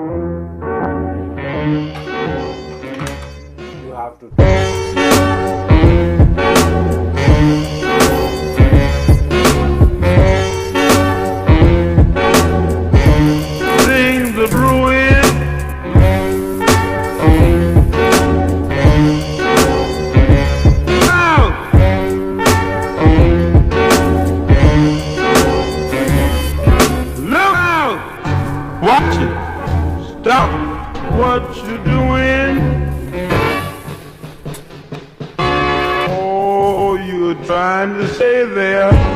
You have to. Sing the brewing. Out. Look out. Watch it. Stop what you're doing. Oh, you're trying to stay there.